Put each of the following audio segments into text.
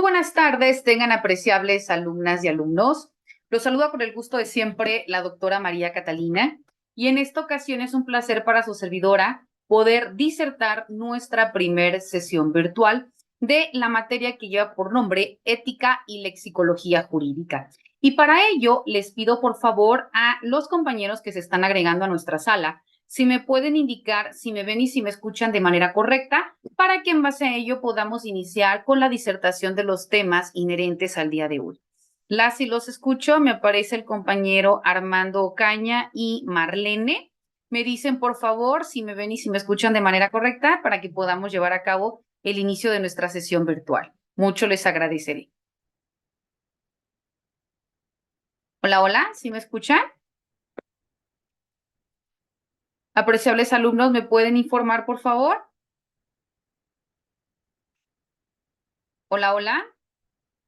buenas tardes, tengan apreciables alumnas y alumnos. Los saludo con el gusto de siempre la doctora María Catalina y en esta ocasión es un placer para su servidora poder disertar nuestra primer sesión virtual de la materia que lleva por nombre Ética y Lexicología Jurídica. Y para ello les pido por favor a los compañeros que se están agregando a nuestra sala si me pueden indicar si me ven y si me escuchan de manera correcta, para que en base a ello podamos iniciar con la disertación de los temas inherentes al día de hoy. Las y los escucho, me aparece el compañero Armando Ocaña y Marlene. Me dicen, por favor, si me ven y si me escuchan de manera correcta, para que podamos llevar a cabo el inicio de nuestra sesión virtual. Mucho les agradeceré. Hola, hola, ¿sí me escuchan? Apreciables alumnos, ¿me pueden informar, por favor? Hola, hola.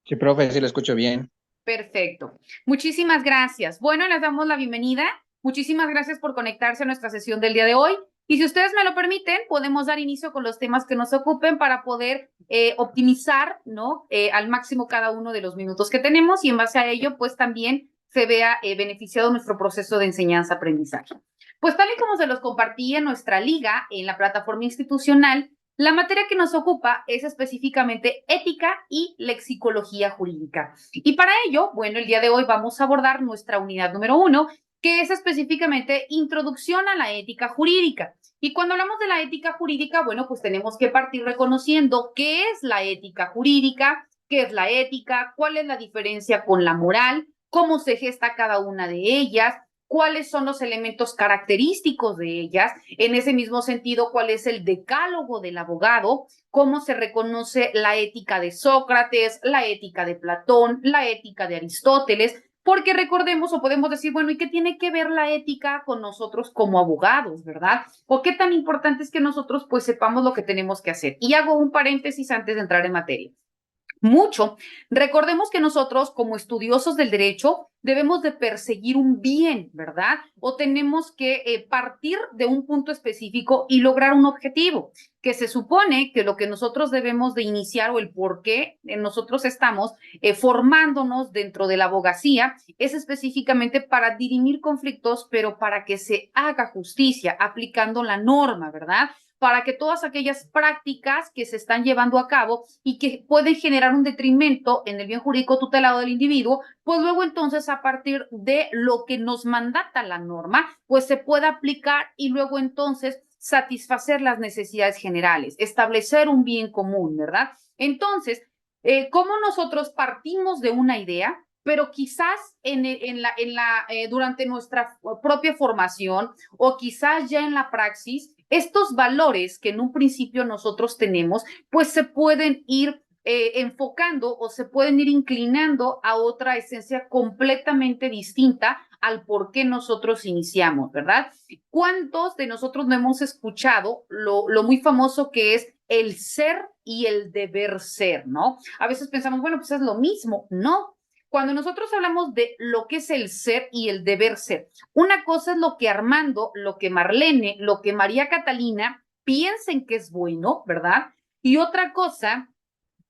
Sí, profe, sí lo escucho bien. Perfecto. Muchísimas gracias. Bueno, les damos la bienvenida. Muchísimas gracias por conectarse a nuestra sesión del día de hoy. Y si ustedes me lo permiten, podemos dar inicio con los temas que nos ocupen para poder optimizar, ¿no? Al máximo cada uno de los minutos que tenemos y en base a ello, pues también se vea beneficiado nuestro proceso de enseñanza-aprendizaje. Pues tal y como se los compartí en nuestra liga, en la plataforma institucional, la materia que nos ocupa es específicamente ética y lexicología jurídica. Y para ello, bueno, el día de hoy vamos a abordar nuestra unidad número 1, que es específicamente introducción a la ética jurídica. Y cuando hablamos de la ética jurídica, bueno, pues tenemos que partir reconociendo qué es la ética jurídica, qué es la ética, cuál es la diferencia con la moral, cómo se gesta cada una de ellas, cuáles son los elementos característicos de ellas, en ese mismo sentido, cuál es el decálogo del abogado, cómo se reconoce la ética de Sócrates, la ética de Platón, la ética de Aristóteles, porque recordemos o podemos decir, bueno, ¿y qué tiene que ver la ética con nosotros como abogados, verdad? ¿O qué tan importante es que nosotros pues sepamos lo que tenemos que hacer? Y hago un paréntesis antes de entrar en materia. Mucho. Recordemos que nosotros, como estudiosos del derecho, debemos de perseguir un bien, ¿verdad? O tenemos que partir de un punto específico y lograr un objetivo, que se supone que lo que nosotros debemos de iniciar o el por qué nosotros estamos formándonos dentro de la abogacía es específicamente para dirimir conflictos, pero para que se haga justicia aplicando la norma, ¿verdad? Para que todas aquellas prácticas que se están llevando a cabo y que pueden generar un detrimento en el bien jurídico tutelado del individuo, pues luego entonces a partir de lo que nos mandata la norma, pues se pueda aplicar y luego entonces satisfacer las necesidades generales, establecer un bien común, ¿verdad? Entonces, ¿cómo nosotros partimos de una idea? Pero quizás durante nuestra propia formación o quizás ya en la praxis, estos valores que en un principio nosotros tenemos, pues se pueden ir enfocando o se pueden ir inclinando a otra esencia completamente distinta al por qué nosotros iniciamos, ¿verdad? ¿Cuántos de nosotros no hemos escuchado lo muy famoso que es el ser y el deber ser, ¿no? A veces pensamos, bueno, pues es lo mismo. No, cuando nosotros hablamos de lo que es el ser y el deber ser, una cosa es lo que Armando, lo que Marlene, lo que María Catalina piensen que es bueno, ¿verdad? Y otra cosa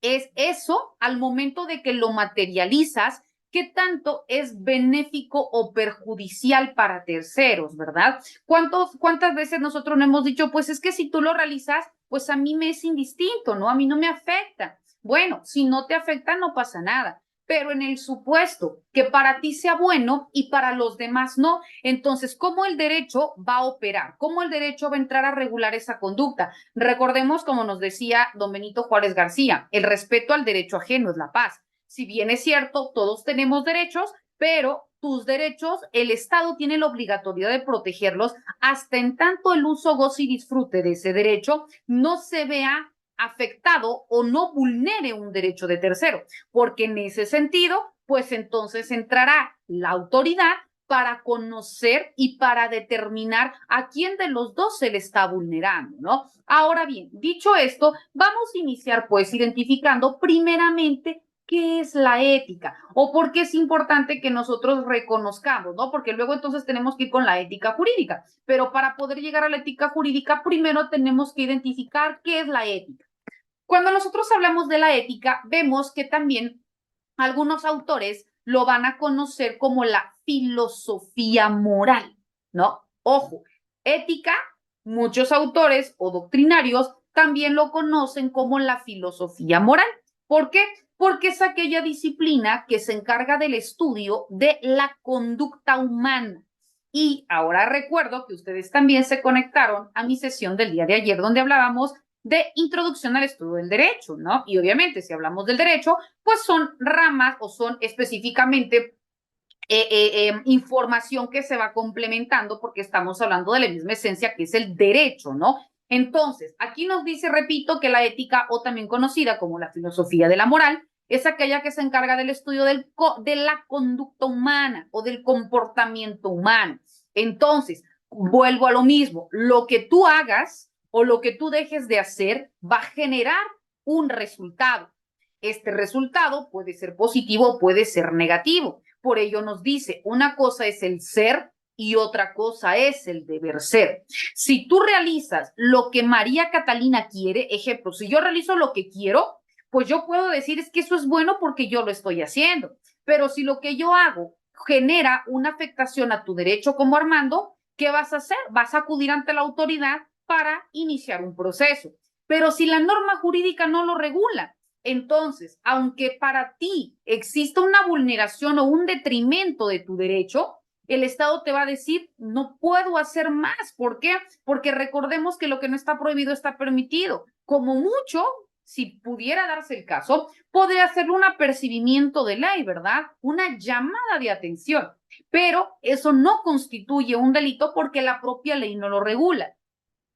es eso al momento de que lo materializas, qué tanto es benéfico o perjudicial para terceros, ¿verdad? ¿Cuántas veces nosotros no hemos dicho, pues es que si tú lo realizas, pues a mí me es indistinto, ¿no? A mí no me afecta. Bueno, si no te afecta, no pasa nada. Pero en el supuesto que para ti sea bueno y para los demás no, entonces, ¿cómo el derecho va a operar? ¿Cómo el derecho va a entrar a regular esa conducta? Recordemos, como nos decía don Benito Juárez García, el respeto al derecho ajeno es la paz. Si bien es cierto, todos tenemos derechos, pero tus derechos, el Estado tiene la obligatoriedad de protegerlos hasta en tanto el uso, goce y disfrute de ese derecho no se vea afectado o no vulnere un derecho de tercero, porque en ese sentido, pues entonces entrará la autoridad para conocer y para determinar a quién de los dos se le está vulnerando, ¿no? Ahora bien, dicho esto, vamos a iniciar pues identificando primeramente qué es la ética o por qué es importante que nosotros reconozcamos, ¿no? Porque luego entonces tenemos que ir con la ética jurídica, pero para poder llegar a la ética jurídica primero tenemos que identificar qué es la ética. Cuando nosotros hablamos de la ética, vemos que también algunos autores lo van a conocer como la filosofía moral, ¿no? Ojo, ética, muchos autores o doctrinarios también lo conocen como la filosofía moral. ¿Por qué? Porque es aquella disciplina que se encarga del estudio de la conducta humana. Y ahora recuerdo que ustedes también se conectaron a mi sesión del día de ayer, donde hablábamos de introducción al estudio del derecho, ¿no? Y obviamente, si hablamos del derecho, pues son ramas o son específicamente información que se va complementando porque estamos hablando de la misma esencia que es el derecho, ¿no? Entonces, aquí nos dice, repito, que la ética, o también conocida como la filosofía de la moral, es aquella que se encarga del estudio de la conducta humana o del comportamiento humano. Entonces, vuelvo a lo mismo, lo que tú hagas o lo que tú dejes de hacer va a generar un resultado. Este resultado puede ser positivo o puede ser negativo. Por ello nos dice, una cosa es el ser y otra cosa es el deber ser. Si tú realizas lo que María Catalina quiere, ejemplo, si yo realizo lo que quiero, pues yo puedo decir es que eso es bueno porque yo lo estoy haciendo. Pero si lo que yo hago genera una afectación a tu derecho como Armando, ¿qué vas a hacer? Vas a acudir ante la autoridad para iniciar un proceso. Pero si la norma jurídica no lo regula, entonces, aunque para ti exista una vulneración o un detrimento de tu derecho, el Estado te va a decir, no puedo hacer más. ¿Por qué? Porque recordemos que lo que no está prohibido está permitido. Como mucho, si pudiera darse el caso, podría hacer un apercibimiento de ley, ¿verdad? Una llamada de atención. Pero eso no constituye un delito porque la propia ley no lo regula.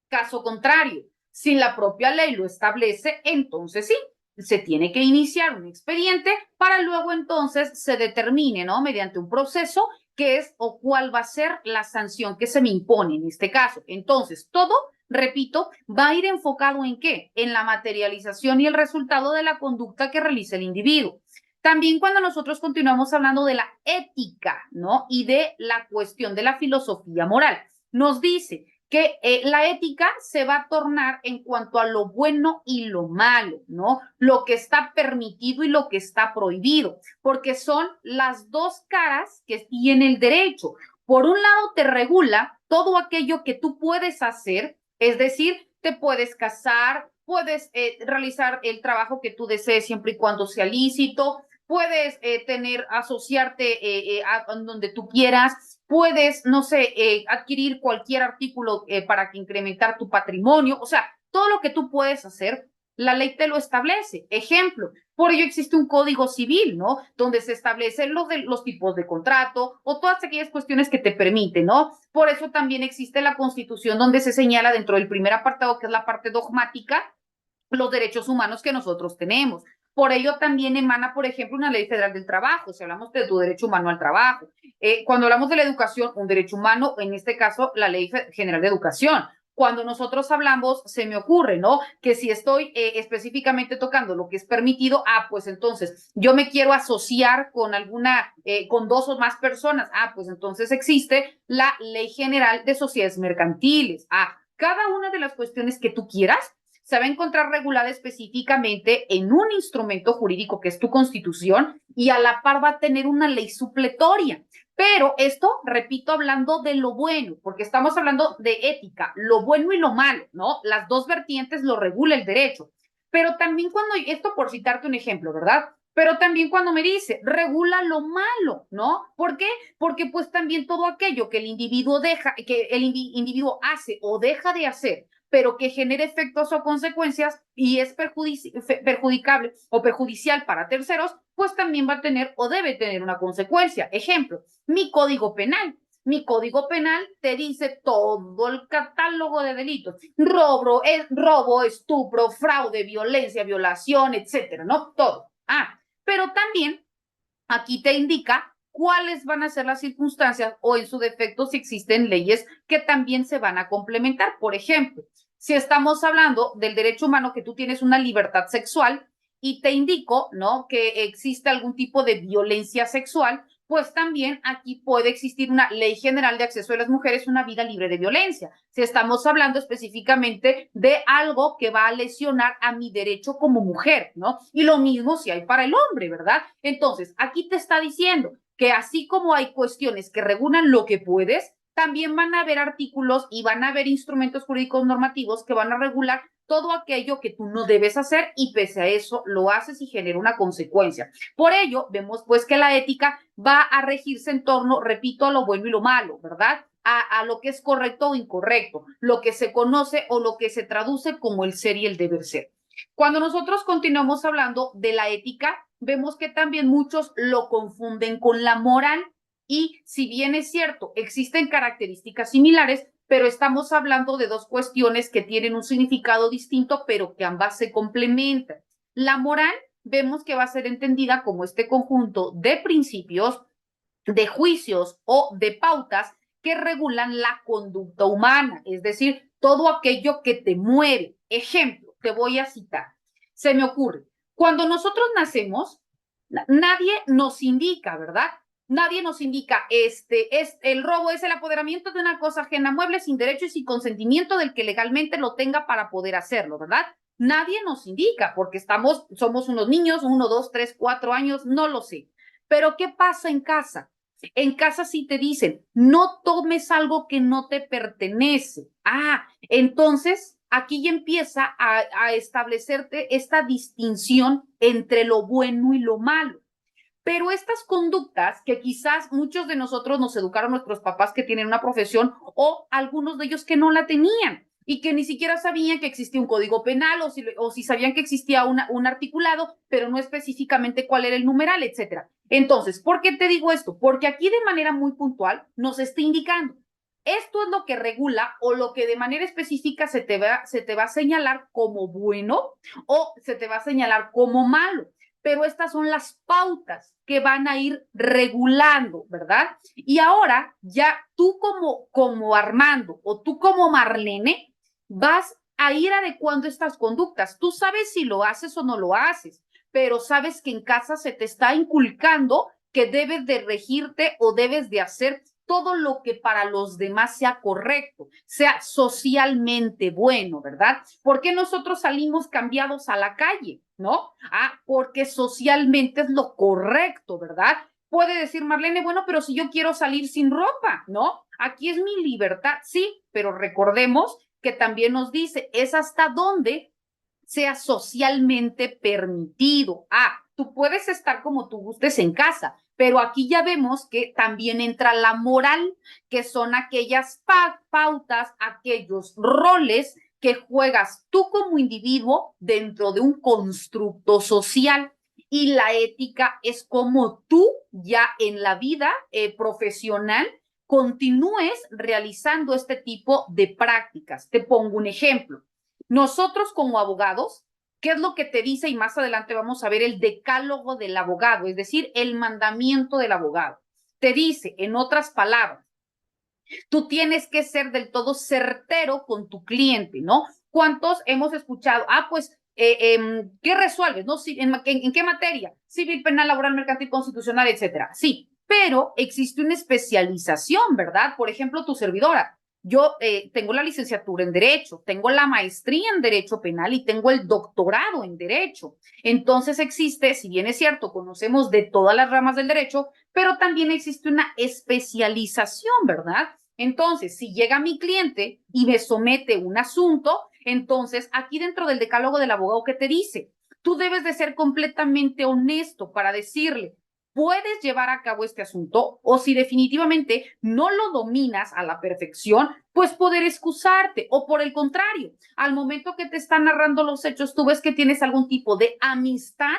Caso contrario, si la propia ley lo establece, entonces sí, se tiene que iniciar un expediente para luego entonces se determine, ¿no? Mediante un proceso qué es o cuál va a ser la sanción que se me impone en este caso. Entonces, todo, repito, va a ir enfocado en qué? En la materialización y el resultado de la conducta que realiza el individuo. También cuando nosotros continuamos hablando de la ética, ¿no? Y de la cuestión de la filosofía moral, nos dice que la ética se va a tornar en cuanto a lo bueno y lo malo, ¿no? Lo que está permitido y lo que está prohibido, porque son las dos caras que tiene el derecho. Por un lado, te regula todo aquello que tú puedes hacer, es decir, te puedes casar, puedes realizar el trabajo que tú desees siempre y cuando sea lícito, puedes asociarte a donde tú quieras, puedes, no sé, adquirir cualquier artículo para que incrementar tu patrimonio, o sea, todo lo que tú puedes hacer, la ley te lo establece. Ejemplo, por ello existe un código civil, ¿no? Donde se establecen los tipos de contrato o todas aquellas cuestiones que te permiten, ¿no? Por eso también existe la Constitución donde se señala dentro del primer apartado, que es la parte dogmática, los derechos humanos que nosotros tenemos. Por ello también emana, por ejemplo, una ley federal del trabajo, si hablamos de tu derecho humano al trabajo. Cuando hablamos de la educación, un derecho humano, en este caso, la Ley General de Educación. Cuando nosotros hablamos, se me ocurre, ¿no? Que si estoy específicamente tocando lo que es permitido, pues entonces yo me quiero asociar con con dos o más personas, pues entonces existe la Ley General de Sociedades Mercantiles. Cada una de las cuestiones que tú quieras se va a encontrar regulada específicamente en un instrumento jurídico que es tu Constitución y a la par va a tener una ley supletoria. Pero esto, repito, hablando de lo bueno, porque estamos hablando de ética, lo bueno y lo malo, ¿no? Las dos vertientes lo regula el derecho. Pero también esto por citarte un ejemplo, ¿verdad? Pero también cuando me dice, regula lo malo, ¿no? ¿Por qué? Porque pues también todo aquello que el individuo individuo hace o deja de hacer, pero que genere efectos o consecuencias y es perjudicable o perjudicial para terceros, pues también va a tener o debe tener una consecuencia. Ejemplo, mi código penal. Mi código penal te dice todo el catálogo de delitos. Robo, estupro, fraude, violencia, violación, etcétera, ¿no? Todo. Pero también aquí te indica cuáles van a ser las circunstancias o en su defecto si existen leyes que también se van a complementar. Por ejemplo, si estamos hablando del derecho humano que tú tienes una libertad sexual y te indico, ¿no? Que existe algún tipo de violencia sexual, pues también aquí puede existir una ley general de acceso de las mujeres a una vida libre de violencia. Si estamos hablando específicamente de algo que va a lesionar a mi derecho como mujer, ¿no? Y lo mismo si hay para el hombre, ¿verdad? Entonces, aquí te está diciendo que así como hay cuestiones que regulan lo que puedes, también van a haber artículos y van a haber instrumentos jurídicos normativos que van a regular todo aquello que tú no debes hacer y pese a eso lo haces y genera una consecuencia. Por ello, vemos pues que la ética va a regirse en torno, repito, a lo bueno y lo malo, ¿verdad? A lo que es correcto o incorrecto, lo que se conoce o lo que se traduce como el ser y el deber ser. Cuando nosotros continuamos hablando de la ética, vemos que también muchos lo confunden con la moral y si bien es cierto, existen características similares, pero estamos hablando de dos cuestiones que tienen un significado distinto, pero que ambas se complementan. La moral vemos que va a ser entendida como este conjunto de principios, de juicios o de pautas que regulan la conducta humana, es decir, todo aquello que te mueve. Ejemplo, te voy a citar. Se me ocurre, cuando nosotros nacemos, nadie nos indica, ¿verdad? Nadie nos indica, el robo es el apoderamiento de una cosa ajena mueble sin derecho y sin consentimiento del que legalmente lo tenga para poder hacerlo, ¿verdad? Nadie nos indica porque somos unos niños, 1, 2, 3, 4 años, no lo sé. Pero ¿qué pasa en casa? En casa sí te dicen, no tomes algo que no te pertenece. Entonces aquí ya empieza a establecerte esta distinción entre lo bueno y lo malo. Pero estas conductas que quizás muchos de nosotros nos educaron nuestros papás que tienen una profesión o algunos de ellos que no la tenían y que ni siquiera sabían que existía un código penal o si sabían que existía un articulado, pero no específicamente cuál era el numeral, etcétera. Entonces, ¿por qué te digo esto? Porque aquí de manera muy puntual nos está indicando, esto es lo que regula o lo que de manera específica se te va a señalar como bueno o se te va a señalar como malo, pero estas son las pautas que van a ir regulando, ¿verdad? Y ahora ya tú como Armando o tú como Marlene vas a ir adecuando estas conductas. Tú sabes si lo haces o no lo haces, pero sabes que en casa se te está inculcando que debes de regirte o debes de hacer todo lo que para los demás sea correcto, sea socialmente bueno, ¿verdad? ¿Por qué nosotros salimos cambiados a la calle? ¿No? Porque socialmente es lo correcto, ¿verdad? Puede decir Marlene, bueno, pero si yo quiero salir sin ropa, ¿no? Aquí es mi libertad, sí, pero recordemos que también nos dice, es hasta dónde sea socialmente permitido. Tú puedes estar como tú gustes en casa, pero aquí ya vemos que también entra la moral, que son aquellas pautas, aquellos roles que juegas tú como individuo dentro de un constructo social. Y la ética es como tú ya en la vida profesional continúes realizando este tipo de prácticas. Te pongo un ejemplo. Nosotros como abogados, ¿qué es lo que te dice? Y más adelante vamos a ver el decálogo del abogado, es decir, el mandamiento del abogado. Te dice, en otras palabras, tú tienes que ser del todo certero con tu cliente, ¿no? ¿Cuántos hemos escuchado? Pues, ¿qué resuelves? ¿No? ¿En qué materia? Civil, penal, laboral, mercantil, constitucional, etcétera. Sí, pero existe una especialización, ¿verdad? Por ejemplo, tu servidora. Yo tengo la licenciatura en Derecho, tengo la maestría en Derecho Penal y tengo el doctorado en Derecho. Entonces existe, si bien es cierto, conocemos de todas las ramas del derecho, pero también existe una especialización, ¿verdad? Entonces, si llega mi cliente y me somete un asunto, entonces aquí dentro del decálogo del abogado, ¿qué te dice? Tú debes de ser completamente honesto para decirle, puedes llevar a cabo este asunto o si definitivamente no lo dominas a la perfección, pues poder excusarte o por el contrario, al momento que te están narrando los hechos, tú ves que tienes algún tipo de amistad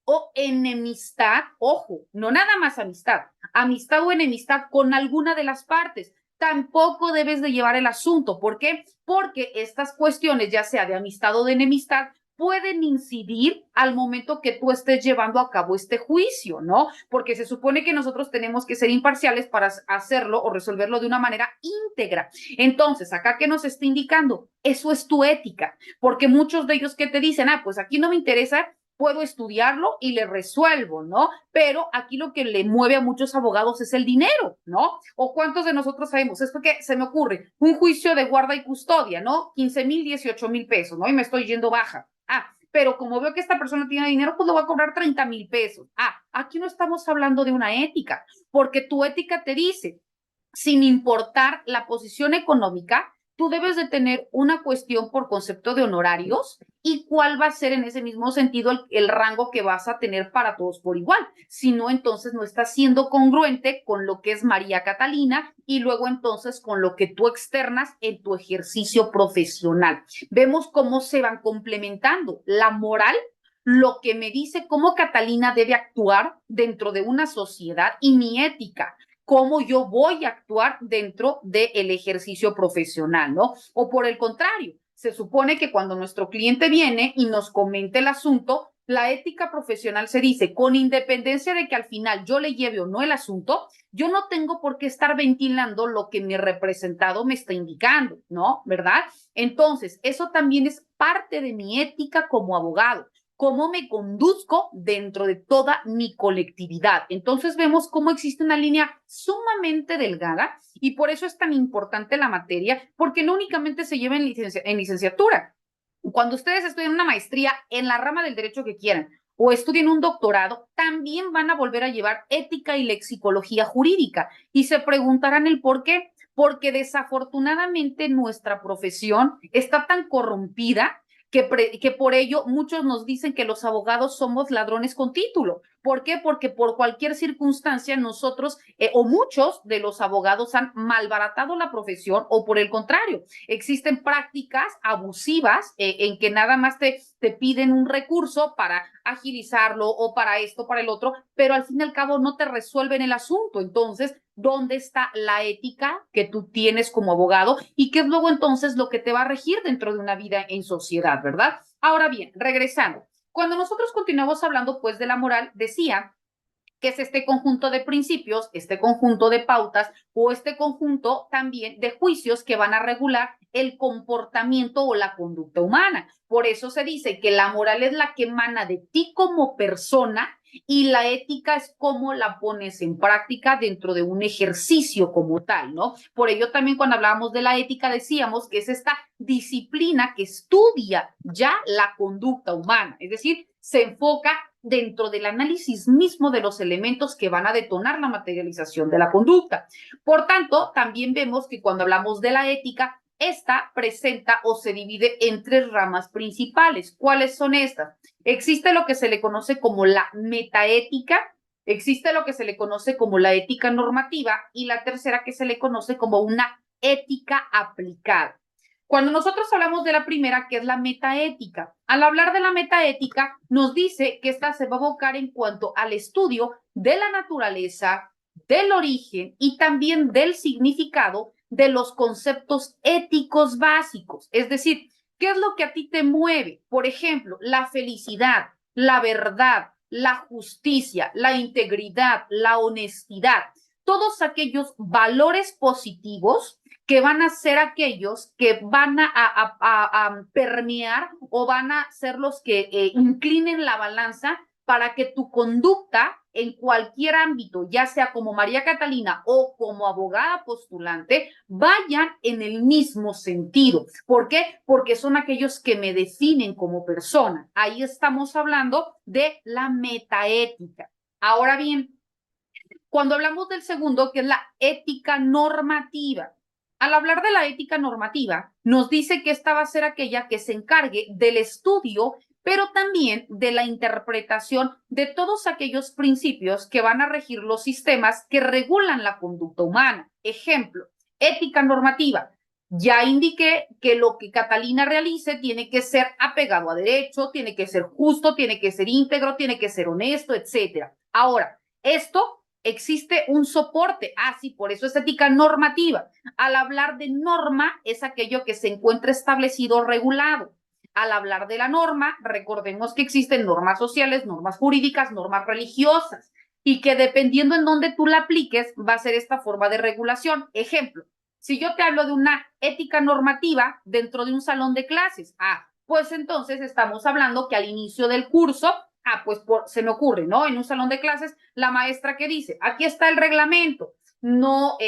o enemistad, ojo, no nada más amistad o enemistad con alguna de las partes. Tampoco debes de llevar el asunto. ¿Por qué? Porque estas cuestiones, ya sea de amistad o de enemistad, pueden incidir al momento que tú estés llevando a cabo este juicio, ¿no? Porque se supone que nosotros tenemos que ser imparciales para hacerlo o resolverlo de una manera íntegra. Entonces, acá, ¿qué nos está indicando? Eso es tu ética, porque muchos de ellos que te dicen, pues aquí no me interesa puedo estudiarlo y le resuelvo, ¿no? Pero aquí lo que le mueve a muchos abogados es el dinero, ¿no? O cuántos de nosotros sabemos, es porque se me ocurre un juicio de guarda y custodia, ¿no? 15,000, 18,000 pesos, ¿no? Y me estoy yendo baja. Pero como veo que esta persona tiene dinero, pues lo va a cobrar 30,000 pesos. Aquí no estamos hablando de una ética, porque tu ética te dice, sin importar la posición económica, tú debes de tener una cuestión por concepto de honorarios y cuál va a ser en ese mismo sentido el rango que vas a tener para todos por igual. Si no, entonces no estás siendo congruente con lo que es María Catalina y luego entonces con lo que tú externas en tu ejercicio profesional. Vemos cómo se van complementando la moral, lo que me dice cómo Catalina debe actuar dentro de una sociedad, y mi ética, cómo yo voy a actuar dentro del ejercicio profesional, ¿no? O por el contrario, se supone que cuando nuestro cliente viene y nos comenta el asunto, la ética profesional se dice, con independencia de que al final yo le lleve o no el asunto, yo no tengo por qué estar ventilando lo que mi representado me está indicando, ¿no? ¿Verdad? Entonces, eso también es parte de mi ética como abogado, cómo me conduzco dentro de toda mi colectividad. Entonces vemos cómo existe una línea sumamente delgada y por eso es tan importante la materia, porque no únicamente se lleva en licenciatura. Cuando ustedes estudian una maestría en la rama del derecho que quieran o estudien un doctorado, también van a volver a llevar ética y lexicología jurídica y se preguntarán el por qué. Porque desafortunadamente nuestra profesión está tan corrompida que por ello muchos nos dicen que los abogados somos ladrones con título. ¿Por qué? Porque por cualquier circunstancia nosotros o muchos de los abogados han malbaratado la profesión o por el contrario, existen prácticas abusivas en que nada más te piden un recurso para agilizarlo o para esto, para el otro, pero al fin y al cabo no te resuelven el asunto. Entonces, ¿dónde está la ética que tú tienes como abogado y qué es luego entonces lo que te va a regir dentro de una vida en sociedad, ¿verdad? Ahora bien, regresando, cuando nosotros continuamos hablando pues de la moral, decía que es este conjunto de principios, este conjunto de pautas o este conjunto también de juicios que van a regular el comportamiento o la conducta humana. Por eso se dice que la moral es la que emana de ti como persona y la ética es cómo la pones en práctica dentro de un ejercicio como tal, ¿no? Por ello también cuando hablábamos de la ética decíamos que es esta disciplina que estudia ya la conducta humana, es decir, se enfoca dentro del análisis mismo de los elementos que van a detonar la materialización de la conducta. Por tanto, también vemos que cuando hablamos de la ética, esta presenta o se divide en tres ramas principales. ¿Cuáles son estas? Existe lo que se le conoce como la metaética, existe lo que se le conoce como la ética normativa y la tercera que se le conoce como una ética aplicada. Cuando nosotros hablamos de la primera, que es la metaética, al hablar de la metaética, nos dice que esta se va a abocar en cuanto al estudio de la naturaleza, del origen y también del significado de los conceptos éticos básicos. Es decir, ¿qué es lo que a ti te mueve? Por ejemplo, la felicidad, la verdad, la justicia, la integridad, la honestidad, todos aquellos valores positivos que van a ser aquellos que van a permear o van a ser los que inclinen la balanza para que tu conducta en cualquier ámbito, ya sea como María Catalina o como abogada postulante, vayan en el mismo sentido. ¿Por qué? Porque son aquellos que me definen como persona. Ahí estamos hablando de la metaética. Ahora bien, cuando hablamos del segundo, que es la ética normativa, al hablar de la ética normativa, nos dice que esta va a ser aquella que se encargue del estudio, pero también de la interpretación de todos aquellos principios que van a regir los sistemas que regulan la conducta humana. Ejemplo, ética normativa. Ya indiqué que lo que Catalina realice tiene que ser apegado a derecho, tiene que ser justo, tiene que ser íntegro, tiene que ser honesto, etcétera. Ahora, esto existe un soporte. Sí, por eso es ética normativa. Al hablar de norma, es aquello que se encuentra establecido o regulado. Al hablar de la norma, recordemos que existen normas sociales, normas jurídicas, normas religiosas, y que dependiendo en dónde tú la apliques, va a ser esta forma de regulación. Ejemplo, si yo te hablo de una ética normativa dentro de un salón de clases, pues entonces estamos hablando que al inicio del curso Pues se me ocurre, ¿no? En un salón de clases, la maestra que dice, aquí está el reglamento, no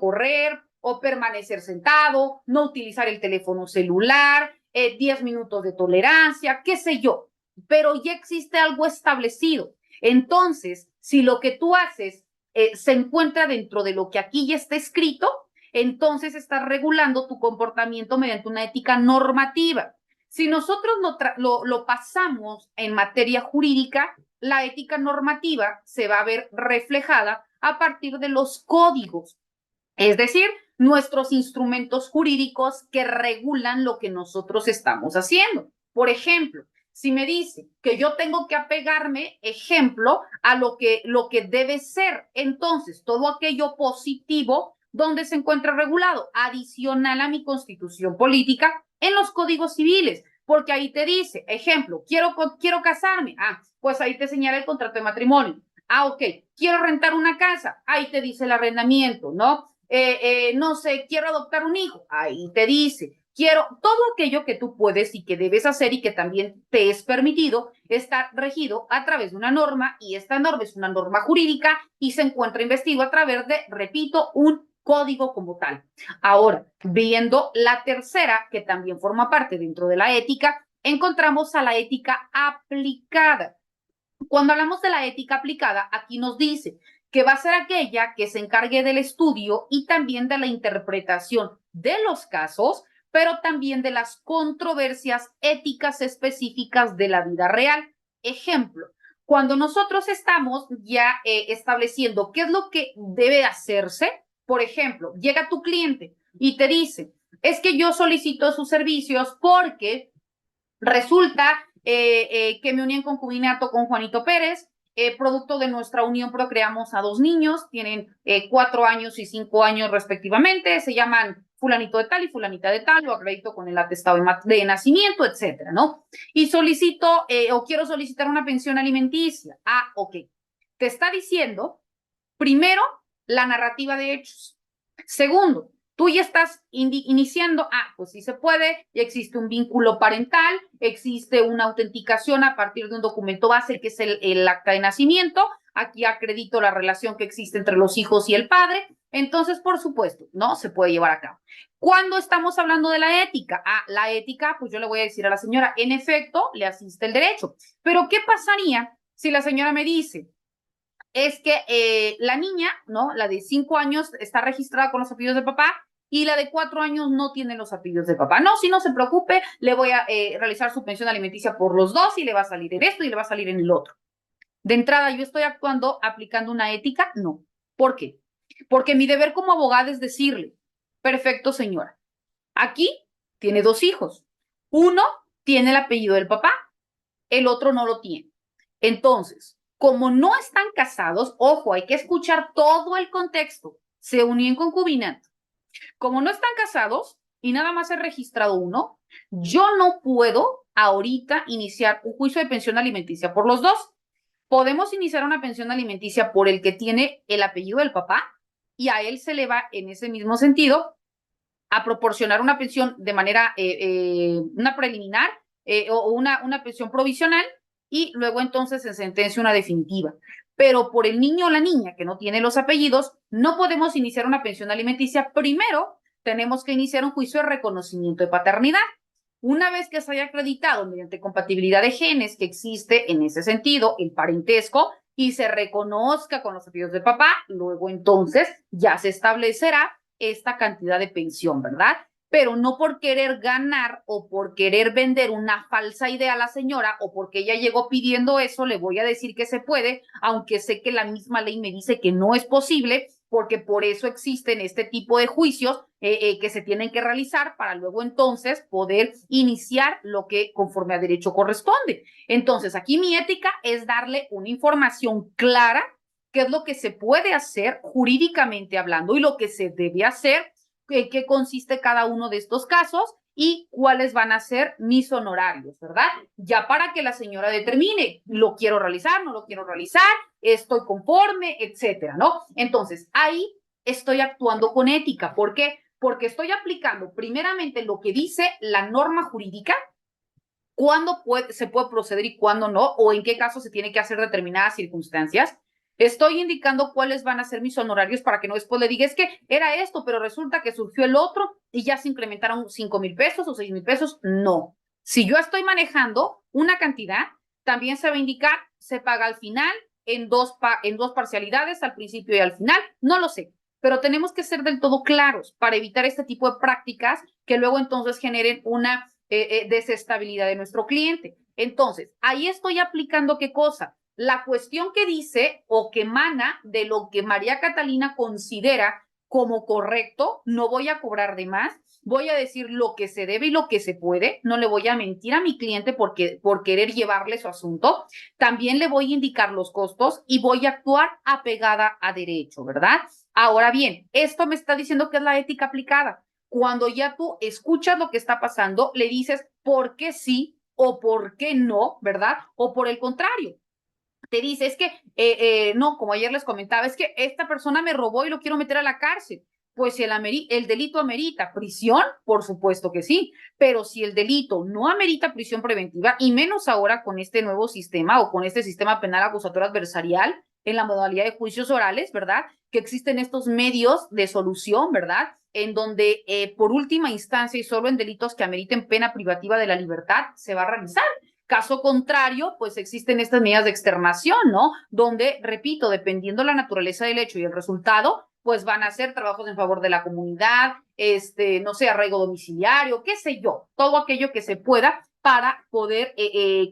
correr o permanecer sentado, no utilizar el teléfono celular, 10 minutos de tolerancia, qué sé yo, pero ya existe algo establecido. Entonces, si lo que tú haces se encuentra dentro de lo que aquí ya está escrito, entonces estás regulando tu comportamiento mediante una ética normativa. Si nosotros lo pasamos en materia jurídica, la ética normativa se va a ver reflejada a partir de los códigos, es decir, nuestros instrumentos jurídicos que regulan lo que nosotros estamos haciendo. Por ejemplo, si me dice que yo tengo que apegarme, ejemplo, a lo que debe ser, entonces todo aquello positivo, ¿dónde se encuentra regulado? Adicional a mi constitución política en los códigos civiles, porque ahí te dice, ejemplo, quiero casarme, pues ahí te señala el contrato de matrimonio. Ok, quiero rentar una casa, ahí te dice el arrendamiento, ¿no? No sé, quiero adoptar un hijo, ahí te dice, quiero todo aquello que tú puedes y que debes hacer y que también te es permitido, está regido a través de una norma, y esta norma es una norma jurídica y se encuentra investido a través de, repito, un código como tal. Ahora, viendo la tercera, que también forma parte dentro de la ética, encontramos a la ética aplicada. Cuando hablamos de la ética aplicada, aquí nos dice que va a ser aquella que se encargue del estudio y también de la interpretación de los casos, pero también de las controversias éticas específicas de la vida real. Ejemplo, cuando nosotros estamos ya estableciendo qué es lo que debe hacerse, por ejemplo, llega tu cliente y te dice, es que yo solicito sus servicios porque resulta que me uní en concubinato con Juanito Pérez, producto de nuestra unión procreamos a 2 niños, tienen 4 años y 5 años respectivamente, se llaman fulanito de tal y fulanita de tal, lo acredito con el atestado de nacimiento, etcétera, ¿no? Y solicito o quiero solicitar una pensión alimenticia. Ok. Te está diciendo, primero, la narrativa de hechos. Segundo, tú ya estás iniciando, pues sí se puede, ya existe un vínculo parental, existe una autenticación a partir de un documento base que es el acta de nacimiento, aquí acredito la relación que existe entre los hijos y el padre, entonces, por supuesto, ¿no? Se puede llevar a cabo. ¿Cuándo estamos hablando de la ética? La ética, pues yo le voy a decir a la señora, en efecto, le asiste el derecho, pero ¿qué pasaría si la señora me dice, es que la niña, ¿no? La de 5 años está registrada con los apellidos de papá y la de 4 años no tiene los apellidos de papá? No, si no se preocupe, le voy a realizar su pensión alimenticia por los dos y le va a salir en esto y le va a salir en el otro. De entrada, ¿yo estoy aplicando una ética? No. ¿Por qué? Porque mi deber como abogada es decirle, perfecto, señora, aquí tiene 2 hijos. Uno tiene el apellido del papá, el otro no lo tiene. Entonces, como no están casados, ojo, hay que escuchar todo el contexto, se unió en concubinato. Como no están casados y nada más he registrado uno, yo no puedo ahorita iniciar un juicio de pensión alimenticia por los dos. Podemos iniciar una pensión alimenticia por el que tiene el apellido del papá y a él se le va en ese mismo sentido a proporcionar una pensión de manera, una preliminar o una pensión provisional, y luego entonces se sentencia una definitiva. Pero por el niño o la niña que no tiene los apellidos, no podemos iniciar una pensión alimenticia. Primero, tenemos que iniciar un juicio de reconocimiento de paternidad. Una vez que se haya acreditado mediante compatibilidad de genes que existe en ese sentido el parentesco y se reconozca con los apellidos del papá, luego entonces ya se establecerá esta cantidad de pensión, ¿verdad? Pero no por querer ganar o por querer vender una falsa idea a la señora o porque ella llegó pidiendo eso, le voy a decir que se puede, aunque sé que la misma ley me dice que no es posible, porque por eso existen este tipo de juicios que se tienen que realizar para luego entonces poder iniciar lo que conforme a derecho corresponde. Entonces, aquí mi ética es darle una información clara, qué es lo que se puede hacer jurídicamente hablando y lo que se debe hacer, qué consiste cada uno de estos casos y cuáles van a ser mis honorarios, ¿verdad? Ya para que la señora determine, lo quiero realizar, no lo quiero realizar, estoy conforme, etcétera, ¿no? Entonces, ahí estoy actuando con ética. ¿Por qué? Porque estoy aplicando primeramente lo que dice la norma jurídica, cuándo se puede proceder y cuándo no, o en qué caso se tiene que hacer determinadas circunstancias. Estoy indicando cuáles van a ser mis honorarios para que no después le diga, es que era esto, pero resulta que surgió el otro y ya se incrementaron 5,000 pesos o 6,000 pesos. No. Si yo estoy manejando una cantidad, también se va a indicar, se paga al final, en dos parcialidades, al principio y al final, no lo sé. Pero tenemos que ser del todo claros para evitar este tipo de prácticas que luego entonces generen una desestabilidad de nuestro cliente. Entonces, ahí estoy aplicando qué cosa. La cuestión que dice o que emana de lo que María Catalina considera como correcto, no voy a cobrar de más, voy a decir lo que se debe y lo que se puede, no le voy a mentir a mi cliente por querer llevarle su asunto, también le voy a indicar los costos y voy a actuar apegada a derecho, ¿verdad? Ahora bien, esto me está diciendo que es la ética aplicada. Cuando ya tú escuchas lo que está pasando, le dices por qué sí o por qué no, ¿verdad? O por el contrario, te dice, es que, no, como ayer les comentaba, es que esta persona me robó y lo quiero meter a la cárcel. Pues si el delito amerita prisión, por supuesto que sí, pero si el delito no amerita prisión preventiva, y menos ahora con este nuevo sistema o con este sistema penal acusatorio adversarial en la modalidad de juicios orales, ¿verdad? Que existen estos medios de solución, ¿verdad? En donde por última instancia y solo en delitos que ameriten pena privativa de la libertad se va a realizar. Caso contrario, pues existen estas medidas de externación, ¿no? Donde, repito, dependiendo la naturaleza del hecho y el resultado, pues van a hacer trabajos en favor de la comunidad, no sé, arraigo domiciliario, qué sé yo, todo aquello que se pueda para poder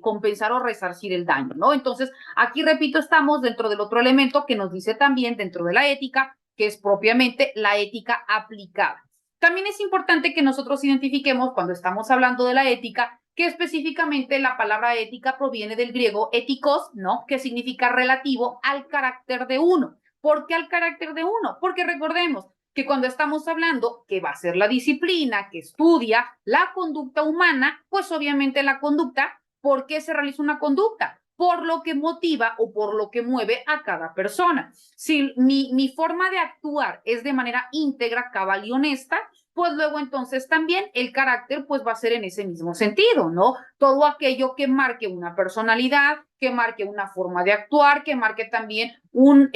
compensar o resarcir el daño, ¿no? Entonces, aquí, repito, estamos dentro del otro elemento que nos dice también dentro de la ética, que es propiamente la ética aplicada. También es importante que nosotros identifiquemos cuando estamos hablando de la ética que específicamente la palabra ética proviene del griego éticos, ¿no? Que significa relativo al carácter de uno. ¿Por qué al carácter de uno? Porque recordemos que cuando estamos hablando que va a ser la disciplina que estudia la conducta humana, pues obviamente la conducta, ¿por qué se realiza una conducta? Por lo que motiva o por lo que mueve a cada persona. Si mi forma de actuar es de manera íntegra, cabal y honesta, pues luego entonces también el carácter pues va a ser en ese mismo sentido, ¿no? Todo aquello que marque una personalidad, que marque una forma de actuar, que marque también un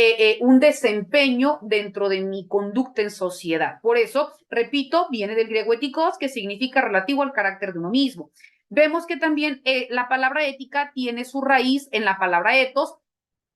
desempeño dentro de mi conducta en sociedad. Por eso, repito, viene del griego éticos, que significa relativo al carácter de uno mismo. Vemos que también la palabra ética tiene su raíz en la palabra etos,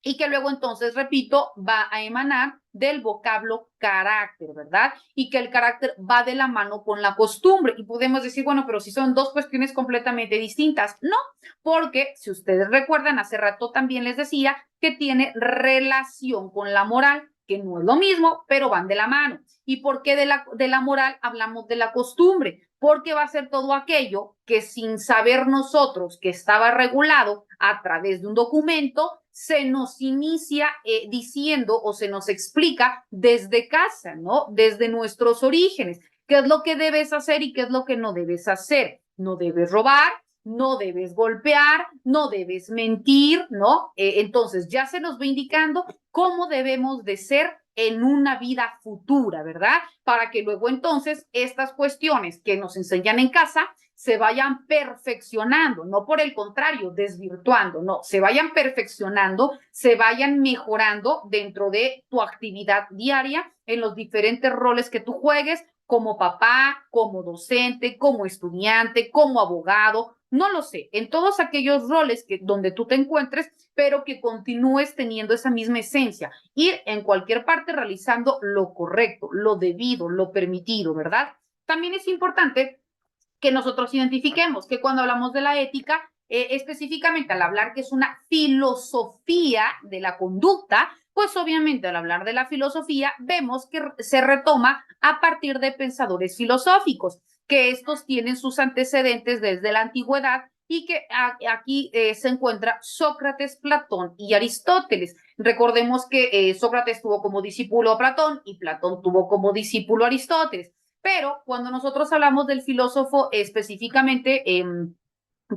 y que luego entonces, repito, va a emanar del vocablo carácter, ¿verdad? Y que el carácter va de la mano con la costumbre. Y podemos decir, bueno, pero si son dos cuestiones completamente distintas. No, porque si ustedes recuerdan, hace rato también les decía que tiene relación con la moral, que no es lo mismo, pero van de la mano. ¿Y por qué de la moral hablamos de la costumbre? Porque va a ser todo aquello que sin saber nosotros que estaba regulado a través de un documento, se nos inicia diciendo o se nos explica desde casa, ¿no? Desde nuestros orígenes. ¿Qué es lo que debes hacer y qué es lo que no debes hacer? No debes robar, no debes golpear, no debes mentir, ¿no? Entonces ya se nos va indicando cómo debemos de ser en una vida futura, ¿verdad? Para que luego entonces estas cuestiones que nos enseñan en casa se vayan perfeccionando, no por el contrario, desvirtuando, no, se vayan perfeccionando, se vayan mejorando dentro de tu actividad diaria en los diferentes roles que tú juegues como papá, como docente, como estudiante, como abogado, no lo sé, en todos aquellos roles donde tú te encuentres, pero que continúes teniendo esa misma esencia, ir en cualquier parte realizando lo correcto, lo debido, lo permitido, ¿verdad? También es importante que nosotros identifiquemos que cuando hablamos de la ética, específicamente al hablar que es una filosofía de la conducta, pues obviamente al hablar de la filosofía vemos que se retoma a partir de pensadores filosóficos, que estos tienen sus antecedentes desde la antigüedad y que aquí se encuentra Sócrates, Platón y Aristóteles. Recordemos que Sócrates tuvo como discípulo a Platón y Platón tuvo como discípulo a Aristóteles. Pero cuando nosotros hablamos del filósofo específicamente,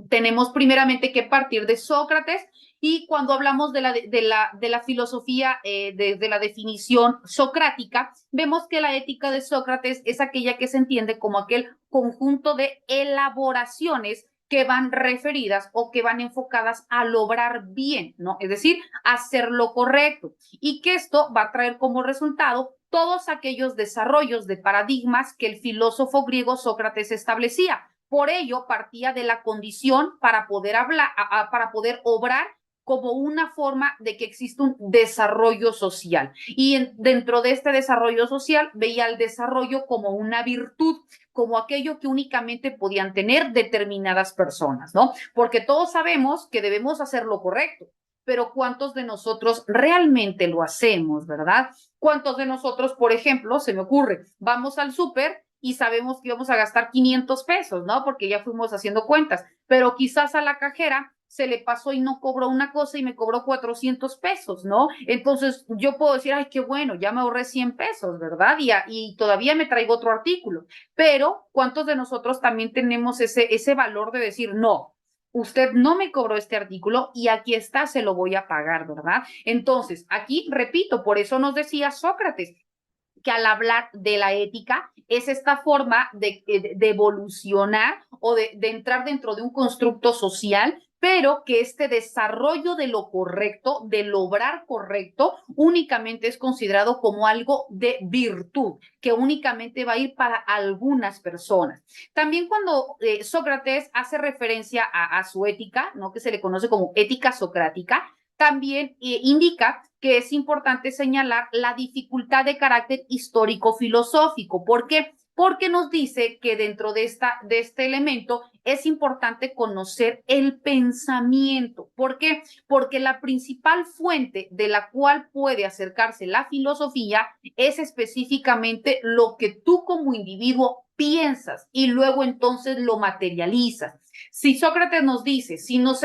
tenemos primeramente que partir de Sócrates y cuando hablamos de la filosofía desde la definición socrática, vemos que la ética de Sócrates es aquella que se entiende como aquel conjunto de elaboraciones que van referidas o que van enfocadas a lograr bien, ¿no? Es decir, hacer lo correcto, y que esto va a traer como resultado todos aquellos desarrollos de paradigmas que el filósofo griego Sócrates establecía. Por ello, partía de la condición para poder hablar, para poder obrar como una forma de que existe un desarrollo social. Y dentro de este desarrollo social veía el desarrollo como una virtud, como aquello que únicamente podían tener determinadas personas, ¿no? Porque todos sabemos que debemos hacer lo correcto, pero ¿cuántos de nosotros realmente lo hacemos, verdad? ¿Cuántos de nosotros, por ejemplo, se me ocurre, vamos al súper y sabemos que vamos a gastar 500 pesos, ¿no? Porque ya fuimos haciendo cuentas, pero quizás a la cajera se le pasó y no cobró una cosa y me cobró 400 pesos, ¿no? Entonces yo puedo decir, ay, qué bueno, ya me ahorré 100 pesos, ¿verdad? Y todavía me traigo otro artículo. Pero ¿cuántos de nosotros también tenemos ese valor de decir, no, usted no me cobró este artículo y aquí está, se lo voy a pagar, ¿verdad? Entonces, aquí repito, por eso nos decía Sócrates, que al hablar de la ética es esta forma de evolucionar o de entrar dentro de un constructo social, pero que este desarrollo de lo correcto, del obrar correcto, únicamente es considerado como algo de virtud, que únicamente va a ir para algunas personas. También cuando Sócrates hace referencia a su ética, ¿no? Que se le conoce como ética socrática, también indica que es importante señalar la dificultad de carácter histórico-filosófico. ¿Por qué? Porque nos dice que dentro de este elemento es importante conocer el pensamiento. ¿Por qué? Porque la principal fuente de la cual puede acercarse la filosofía es específicamente lo que tú como individuo piensas y luego entonces lo materializas. Si Sócrates nos dice, si nos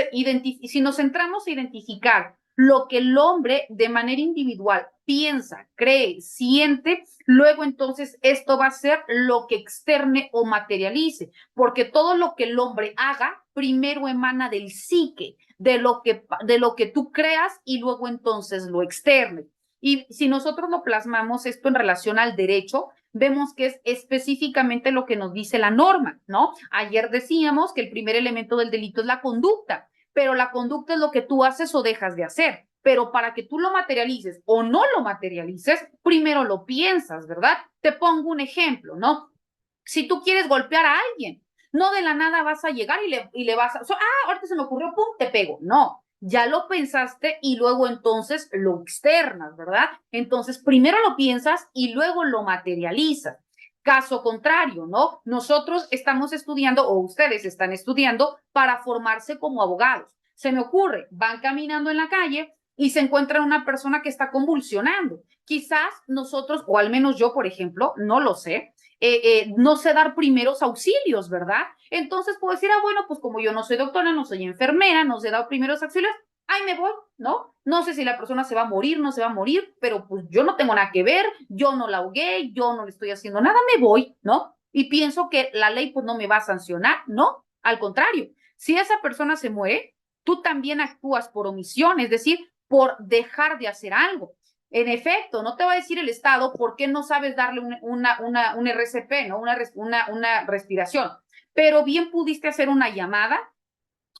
centramos a identificar lo que el hombre de manera individual piensa, cree, siente, luego entonces esto va a ser lo que externe o materialice, porque todo lo que el hombre haga primero emana del psique, de lo que tú creas y luego entonces lo externe. Y si nosotros lo plasmamos esto en relación al derecho, vemos que es específicamente lo que nos dice la norma, ¿no? Ayer decíamos que el primer elemento del delito es la conducta, pero la conducta es lo que tú haces o dejas de hacer. Pero para que tú lo materialices o no lo materialices, primero lo piensas, ¿verdad? Te pongo un ejemplo, ¿no? Si tú quieres golpear a alguien, no de la nada vas a llegar y le vas a, ahorita se me ocurrió, pum, te pego. No, ya lo pensaste y luego entonces lo externas, ¿verdad? Entonces primero lo piensas y luego lo materializas. Caso contrario, ¿no? Nosotros estamos estudiando o ustedes están estudiando para formarse como abogados. Se me ocurre, van caminando en la calle y se encuentra una persona que está convulsionando. Quizás nosotros, o al menos yo, por ejemplo, no lo sé, no sé dar primeros auxilios, ¿verdad? Entonces puedo decir, bueno, pues como yo no soy doctora, no soy enfermera, no sé dar primeros auxilios, ahí me voy, ¿no? No sé si la persona se va a morir, no se va a morir, pero pues yo no tengo nada que ver, yo no la ahogué, yo no le estoy haciendo nada, me voy, ¿no? Y pienso que la ley pues no me va a sancionar, ¿no? Al contrario, si esa persona se muere, tú también actúas por omisión, es decir, por dejar de hacer algo. En efecto, no te va a decir el Estado por qué no sabes darle un RCP, ¿no? Una respiración, pero bien pudiste hacer una llamada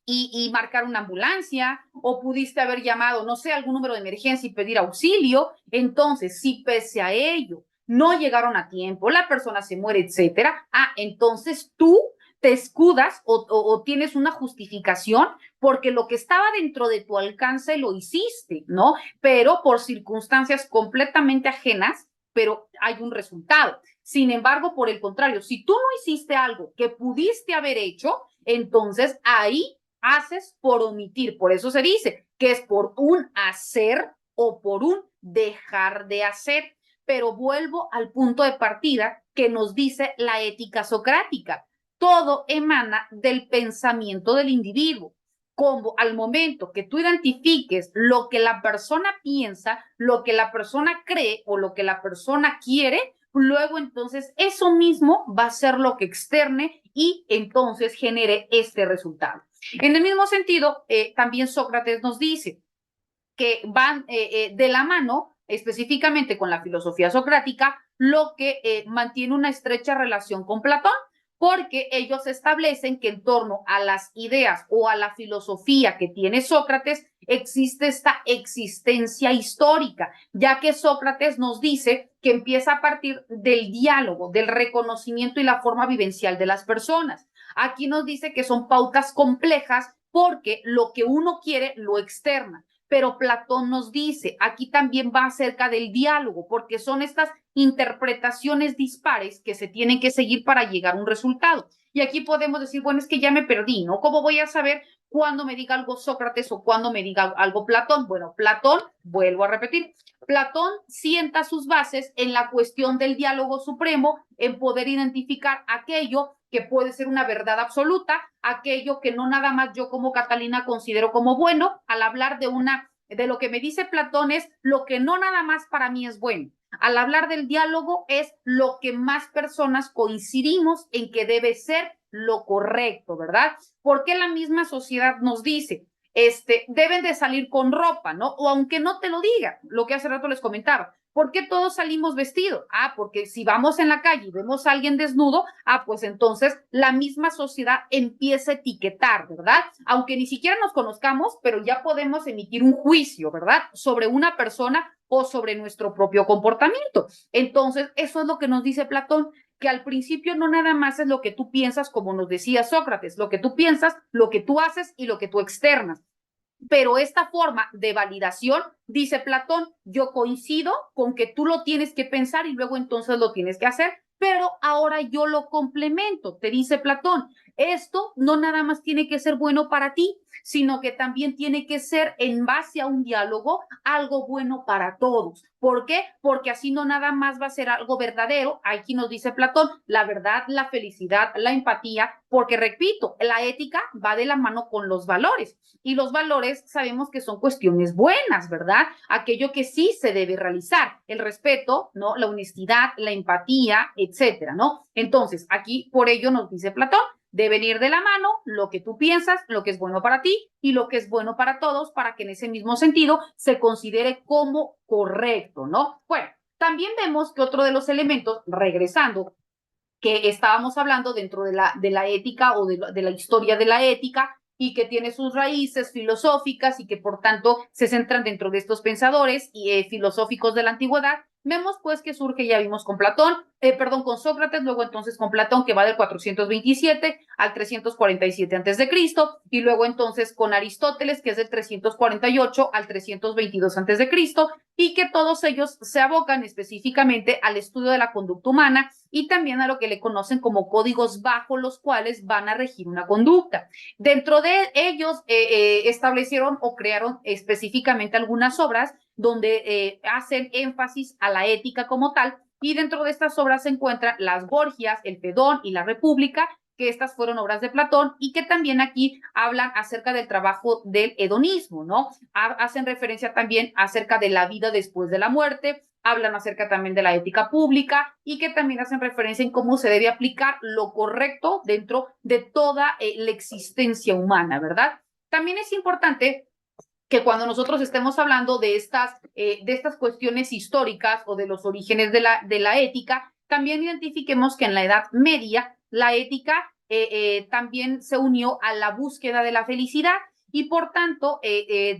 y marcar una ambulancia, o pudiste haber llamado, no sé, algún número de emergencia y pedir auxilio. Entonces, si pese a ello no llegaron a tiempo, la persona se muere, etcétera, entonces tú te escudas o tienes una justificación porque lo que estaba dentro de tu alcance lo hiciste, ¿no? Pero por circunstancias completamente ajenas, pero hay un resultado. Sin embargo, por el contrario, si tú no hiciste algo que pudiste haber hecho, entonces ahí haces por omitir. Por eso se dice que es por un hacer o por un dejar de hacer. Pero vuelvo al punto de partida que nos dice la ética socrática. Todo emana del pensamiento del individuo. Como al momento que tú identifiques lo que la persona piensa, lo que la persona cree o lo que la persona quiere, luego entonces eso mismo va a ser lo que externe y entonces genere este resultado. En el mismo sentido, también Sócrates nos dice que van de la mano, específicamente con la filosofía socrática, lo que mantiene una estrecha relación con Platón. porque ellos establecen que en torno a las ideas o a la filosofía que tiene Sócrates existe esta existencia histórica, ya que Sócrates nos dice que empieza a partir del diálogo, del reconocimiento y la forma vivencial de las personas. Aquí nos dice que son pautas complejas porque lo que uno quiere lo externa. Pero Platón nos dice, aquí también va acerca del diálogo, porque son estas interpretaciones dispares que se tienen que seguir para llegar a un resultado. Y aquí podemos decir, bueno, es que ya me perdí, ¿no? ¿Cómo voy a saber cuándo me diga algo Sócrates o cuándo me diga algo Platón? Bueno, Platón, vuelvo a repetir, Platón sienta sus bases en la cuestión del diálogo supremo, en poder identificar aquello que puede ser una verdad absoluta, aquello que no nada más yo como Catalina considero como bueno, al hablar de lo que me dice Platón es lo que no nada más para mí es bueno. Al hablar del diálogo es lo que más personas coincidimos en que debe ser lo correcto, ¿verdad? Porque la misma sociedad nos dice, deben de salir con ropa, ¿no? O aunque no te lo diga, lo que hace rato les comentaba. ¿Por qué todos salimos vestidos? Porque si vamos en la calle y vemos a alguien desnudo, pues entonces la misma sociedad empieza a etiquetar, ¿verdad? Aunque ni siquiera nos conozcamos, pero ya podemos emitir un juicio, ¿verdad? Sobre una persona o sobre nuestro propio comportamiento. Entonces, eso es lo que nos dice Platón, que al principio no nada más es lo que tú piensas, como nos decía Sócrates, lo que tú piensas, lo que tú haces y lo que tú externas. Pero esta forma de validación, dice Platón, yo coincido con que tú lo tienes que pensar y luego entonces lo tienes que hacer, pero ahora yo lo complemento, te dice Platón. Esto no nada más tiene que ser bueno para ti, sino que también tiene que ser en base a un diálogo algo bueno para todos. ¿Por qué? Porque así no nada más va a ser algo verdadero. Aquí nos dice Platón, la verdad, la felicidad, la empatía, porque repito, la ética va de la mano con los valores y los valores sabemos que son cuestiones buenas, ¿verdad? Aquello que sí se debe realizar, el respeto, ¿no? La honestidad, la empatía, etcétera, ¿no? Entonces, aquí por ello nos dice Platón, deben ir de la mano lo que tú piensas, lo que es bueno para ti y lo que es bueno para todos, para que en ese mismo sentido se considere como correcto, ¿no? Bueno, también vemos que otro de los elementos, regresando, que estábamos hablando dentro de la ética o de la historia de la ética y que tiene sus raíces filosóficas y que por tanto se centran dentro de estos pensadores filosóficos de la antigüedad, vemos pues que surge, ya vimos con Platón, con Sócrates, luego entonces con Platón que va del 427 al 347 antes de Cristo y luego entonces con Aristóteles que es del 348 al 322 antes de Cristo y que todos ellos se abocan específicamente al estudio de la conducta humana y también a lo que le conocen como códigos bajo los cuales van a regir una conducta. Dentro de ellos establecieron o crearon específicamente algunas obras donde hacen énfasis a la ética como tal y dentro de estas obras se encuentran las Gorgias, el Fedón y la República, que estas fueron obras de Platón y que también aquí hablan acerca del trabajo del hedonismo, ¿no? Hacen referencia también acerca de la vida después de la muerte, hablan acerca también de la ética pública y que también hacen referencia en cómo se debe aplicar lo correcto dentro de toda la existencia humana, ¿verdad? También es importante que cuando nosotros estemos hablando de estas cuestiones históricas o de los orígenes de la ética, también identifiquemos que en la Edad Media la ética también se unió a la búsqueda de la felicidad y por tanto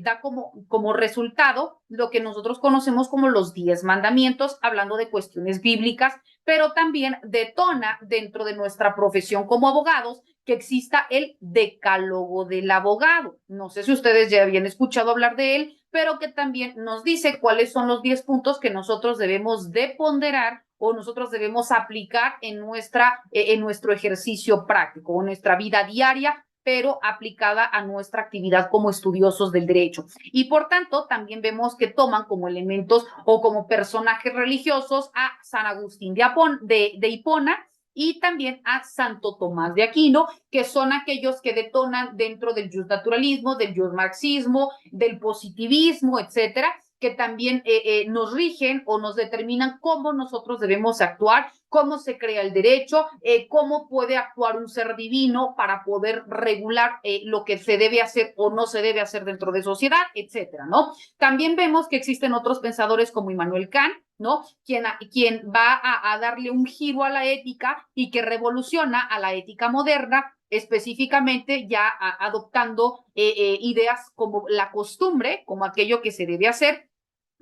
da como resultado lo que nosotros conocemos como los 10 mandamientos, hablando de cuestiones bíblicas, pero también detona dentro de nuestra profesión como abogados que exista el decálogo del abogado. No sé si ustedes ya habían escuchado hablar de él, pero que también nos dice cuáles son los 10 puntos que nosotros debemos de ponderar o nosotros debemos aplicar en nuestro ejercicio práctico o nuestra vida diaria, pero aplicada a nuestra actividad como estudiosos del derecho. Y por tanto, también vemos que toman como elementos o como personajes religiosos a San Agustín de Hipona, y también a Santo Tomás de Aquino, que son aquellos que detonan dentro del justnaturalismo, del justmarxismo, del positivismo, etcétera, que también nos rigen o nos determinan cómo nosotros debemos actuar, cómo se crea el derecho, cómo puede actuar un ser divino para poder regular lo que se debe hacer o no se debe hacer dentro de sociedad, etcétera, ¿no? También vemos que existen otros pensadores como Immanuel Kant, ¿no? Quien va a darle un giro a la ética y que revoluciona a la ética moderna, específicamente ya adoptando ideas como la costumbre, como aquello que se debe hacer.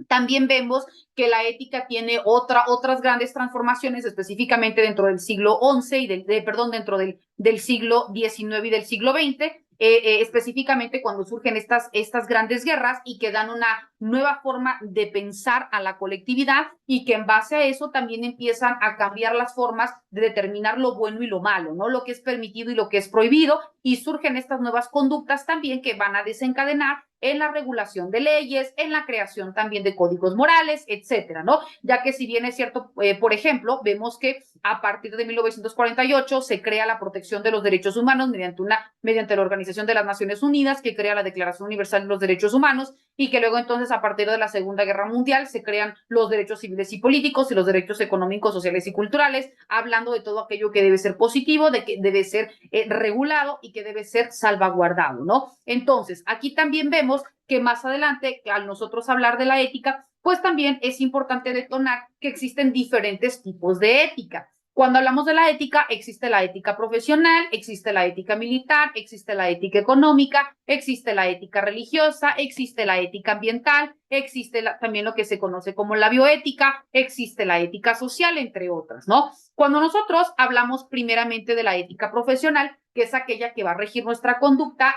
También vemos que la ética tiene otras grandes transformaciones, específicamente dentro del siglo XI y dentro del siglo XIX y del siglo XX, específicamente cuando surgen estas grandes guerras y que dan una nueva forma de pensar a la colectividad y que en base a eso también empiezan a cambiar las formas de determinar lo bueno y lo malo, ¿no? Lo que es permitido y lo que es prohibido, y surgen estas nuevas conductas también que van a desencadenar en la regulación de leyes, en la creación también de códigos morales, etcétera, ¿no? Ya que si bien es cierto, por ejemplo, vemos que a partir de 1948 se crea la protección de los derechos humanos mediante la Organización de las Naciones Unidas, que crea la Declaración Universal de los Derechos Humanos, y que luego entonces a partir de la Segunda Guerra Mundial se crean los derechos civiles y políticos y los derechos económicos, sociales y culturales, hablando de todo aquello que debe ser positivo, de que debe ser regulado y que debe ser salvaguardado, ¿no? Entonces, aquí también vemos que más adelante, al nosotros hablar de la ética, pues también es importante detonar que existen diferentes tipos de ética. Cuando hablamos de la ética, existe la ética profesional, existe la ética militar, existe la ética económica, existe la ética religiosa, existe la ética ambiental, existe también lo que se conoce como la bioética, existe la ética social, entre otras, ¿no? Cuando nosotros hablamos primeramente de la ética profesional, que es aquella que va a regir nuestra conducta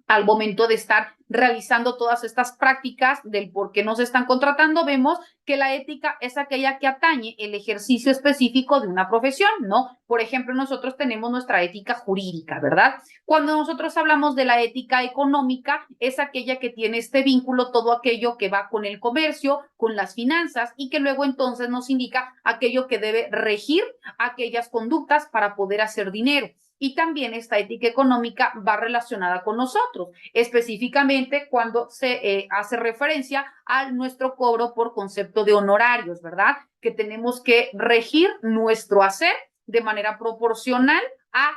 al momento de estar realizando todas estas prácticas del por qué nos están contratando, vemos que la ética es aquella que atañe el ejercicio específico de una profesión, ¿no? Por ejemplo, nosotros tenemos nuestra ética jurídica, ¿verdad? Cuando nosotros hablamos de la ética económica, es aquella que tiene este vínculo, todo aquello que va con el comercio, con las finanzas, y que luego entonces nos indica aquello que debe regir aquellas conductas para poder hacer dinero. Y también esta ética económica va relacionada con nosotros, específicamente cuando se hace referencia a nuestro cobro por concepto de honorarios, ¿verdad? Que tenemos que regir nuestro hacer de manera proporcional a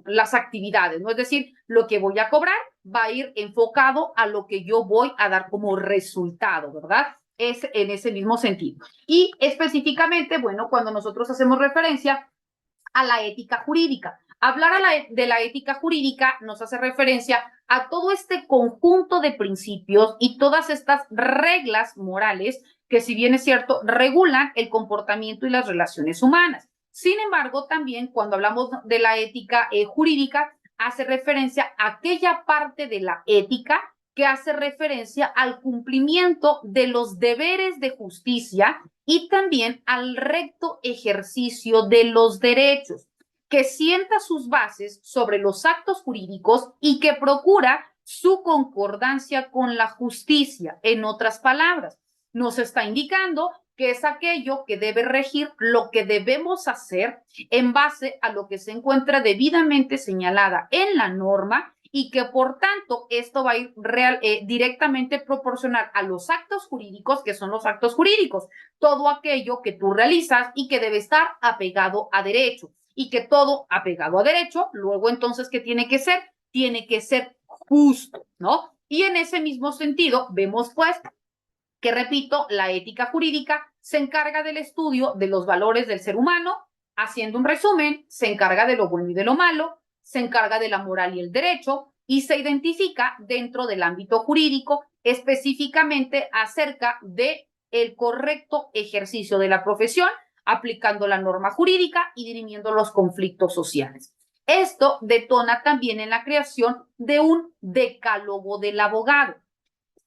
las actividades, ¿no? Es decir, lo que voy a cobrar va a ir enfocado a lo que yo voy a dar como resultado, ¿verdad? Es en ese mismo sentido. Y específicamente, bueno, cuando nosotros hacemos referencia a la ética jurídica. Hablar de la ética jurídica nos hace referencia a todo este conjunto de principios y todas estas reglas morales que, si bien es cierto, regulan el comportamiento y las relaciones humanas. Sin embargo, también cuando hablamos de la ética jurídica, hace referencia a aquella parte de la ética que hace referencia al cumplimiento de los deberes de justicia y también al recto ejercicio de los derechos, que sienta sus bases sobre los actos jurídicos y que procura su concordancia con la justicia. En otras palabras, nos está indicando que es aquello que debe regir lo que debemos hacer en base a lo que se encuentra debidamente señalada en la norma, y que por tanto esto va a ir directamente proporcional a los actos jurídicos, que son los actos jurídicos, todo aquello que tú realizas y que debe estar apegado a derecho, y que todo apegado a derecho, luego entonces, ¿qué tiene que ser? Tiene que ser justo, ¿no? Y en ese mismo sentido, vemos pues que, repito, la ética jurídica se encarga del estudio de los valores del ser humano. Haciendo un resumen, se encarga de lo bueno y de lo malo, se encarga de la moral y el derecho, y se identifica dentro del ámbito jurídico específicamente acerca de el correcto ejercicio de la profesión, aplicando la norma jurídica y dirimiendo los conflictos sociales. Esto detona también en la creación de un decálogo del abogado.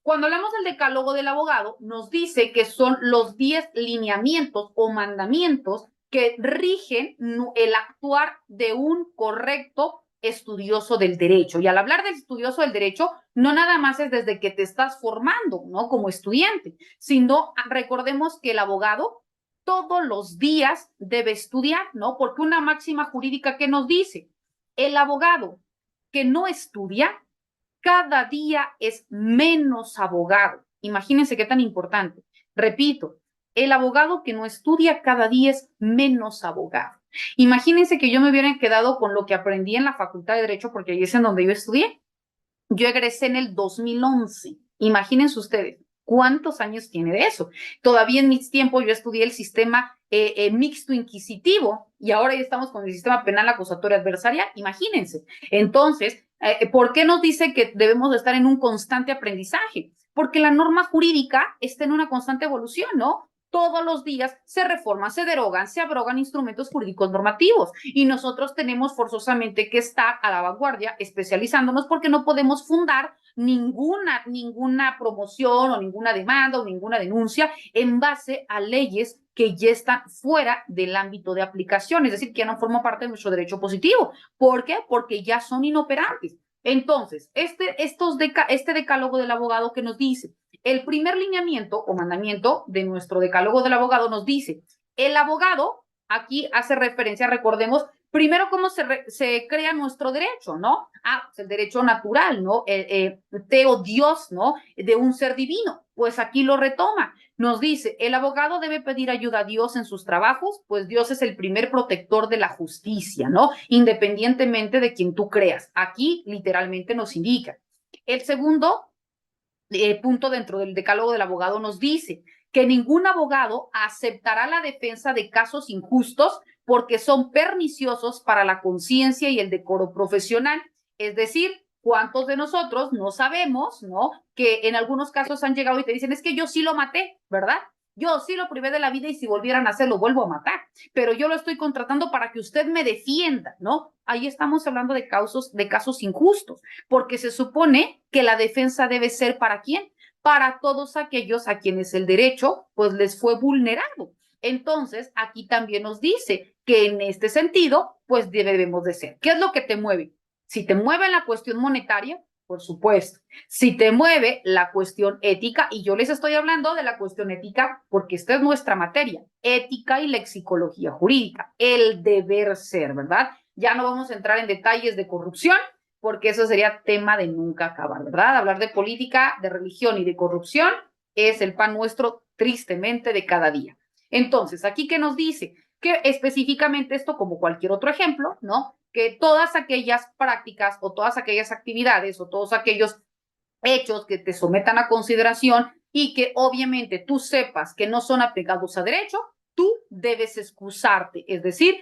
Cuando hablamos del decálogo del abogado, nos dice que son los 10 lineamientos o mandamientos que rigen el actuar de un correcto estudioso del derecho. Y al hablar del estudioso del derecho, no nada más es desde que te estás formando, ¿no? Como estudiante, sino recordemos que el abogado todos los días debe estudiar, ¿no? Porque una máxima jurídica que nos dice, el abogado que no estudia cada día es menos abogado. Imagínense qué tan importante. Repito, el abogado que no estudia cada día es menos abogado. Imagínense que yo me hubiera quedado con lo que aprendí en la Facultad de Derecho, porque ahí es en donde yo estudié. Yo egresé en el 2011. Imagínense ustedes. ¿Cuántos años tiene de eso? Todavía en mis tiempos yo estudié el sistema mixto inquisitivo y ahora ya estamos con el sistema penal acusatorio adversarial, imagínense. Entonces, ¿por qué nos dice que debemos estar en un constante aprendizaje? Porque la norma jurídica está en una constante evolución, ¿no? Todos los días se reforman, se derogan, se abrogan instrumentos jurídicos normativos y nosotros tenemos forzosamente que estar a la vanguardia especializándonos porque no podemos fundar ninguna promoción o ninguna demanda o ninguna denuncia en base a leyes que ya están fuera del ámbito de aplicación, es decir, que ya no forman parte de nuestro derecho positivo. ¿Por qué? Porque ya son inoperantes. Entonces, este decálogo del abogado que nos dice, el primer lineamiento o mandamiento de nuestro decálogo del abogado nos dice, el abogado, aquí hace referencia, recordemos, primero cómo se crea nuestro derecho, ¿no? Pues el derecho natural, ¿no? Teo Dios, ¿no? De un ser divino. Pues aquí lo retoma. Nos dice, el abogado debe pedir ayuda a Dios en sus trabajos, pues Dios es el primer protector de la justicia, ¿no? Independientemente de quien tú creas. Aquí literalmente nos indica. El segundo punto dentro del decálogo del abogado nos dice que ningún abogado aceptará la defensa de casos injustos porque son perniciosos para la conciencia y el decoro profesional. Es decir, ¿cuántos de nosotros no sabemos, ¿no? Que en algunos casos han llegado y te dicen, es que yo sí lo maté, ¿verdad? Yo sí lo privé de la vida y si volvieran a hacerlo, vuelvo a matar, pero yo lo estoy contratando para que usted me defienda, ¿no? Ahí estamos hablando de casos injustos, porque se supone que la defensa debe ser ¿para quién? Para todos aquellos a quienes el derecho, pues, les fue vulnerado. Entonces, aquí también nos dice que en este sentido, pues, debemos de ser. ¿Qué es lo que te mueve? Si te mueve la cuestión monetaria, por supuesto. Si te mueve la cuestión ética, y yo les estoy hablando de la cuestión ética porque esta es nuestra materia, ética y lexicología jurídica, el deber ser, ¿verdad? Ya no vamos a entrar en detalles de corrupción, porque eso sería tema de nunca acabar, ¿verdad? Hablar de política, de religión y de corrupción es el pan nuestro, tristemente, de cada día. Entonces, aquí ¿qué nos dice? Que específicamente esto, como cualquier otro ejemplo, ¿no? Que todas aquellas prácticas o todas aquellas actividades o todos aquellos hechos que te sometan a consideración y que obviamente tú sepas que no son apegados a derecho, tú debes excusarte, es decir,